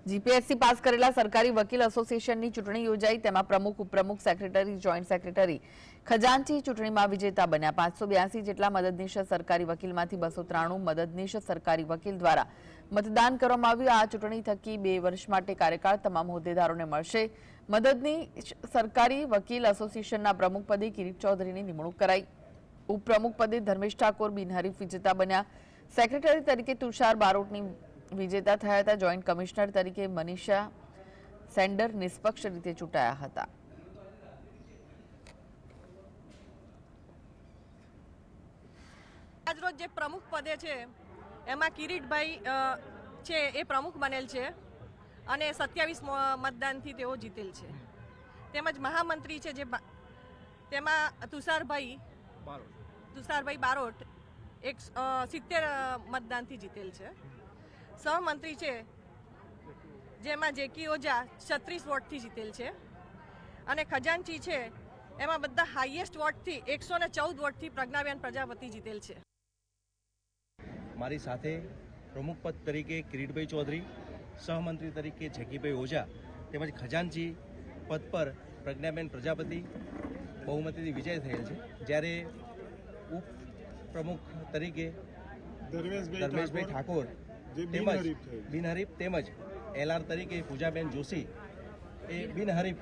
GPSC pass કરેલા સરકારી વકીલ એસોસિએશનની ચૂંટણી યોજાઈ। તેમાં પ્રમુખ, ઉપપ્રમુખ, સેક્રેટરી, જોઈન્ટ સેક્રેટરી, ખજાનચી ચૂંટણીમાં વિજેતા બન્યા। 582 જેટલા મદદનીશ સરકારી વકીલમાંથી 293 મદદનીશ સરકારી વકીલ દ્વારા મતદાન કરવામાં આવ્યું। આ ચૂંટણી થકી 2 વર્ષ માટે કાર્યકાળ તમામ હોદ્દેદારોને મળશે। મદદનીશ સરકારી વકીલ એસોસિએશનના પ્રમુખ પદે કિરીટ ચૌધરીની નિમણૂક કરાઈ। ઉપપ્રમુખ પદે ધર્મેશ ઠાકોર બિનહરીફ વિજેતા બન્યા। સેક્રેટરી તરીકે તુષાર બારોટની વિજેતા થયા હતા। જોઈન્ટ કમિશનર તરીકે મનીષા સેન્ડર નિષ્પક્ષ રીતે ચૂંટાયા હતા। આજરોજ જે પ્રમુખ પદે છે એમાં કિરીટભાઈ છે એ પ્રમુખ બનેલ છે અને 27 મતદાનથી તેઓ જીતેલ છે। તેમજ મહામંત્રી છે જે તેમાં તુષારભાઈ બારોટ 70 મતદાનથી જીતેલ છે। સહમંત્રી છે જેમાં જેકી ઓઝા 36 વોટથી જીતેલ છે અને ખજાનચી છે એમાં બધા હાઈએસ્ટ વોટથી 114 વોટથી પ્રજ્ઞાબેન પ્રજાપતિ જીતેલ છે। મારી સાથે પ્રમુખ પદ તરીકે કિરીટભાઈ ચૌધરી, સહમંત્રી તરીકે જેકીભાઈ ઓઝા તેમજ ખજાનચી પદ પર પ્રજ્ઞાબેન પ્રજાપતિ બહુમતીથી વિજય થયેલ છે। જ્યારે ઉપપ્રમુખ તરીકે ધર્મેશભાઈ ઠાકોર તેમજ બિનહરીફ તેમજ એલઆર તરીકે પૂજાબેન જોશી એ બિનહરીફ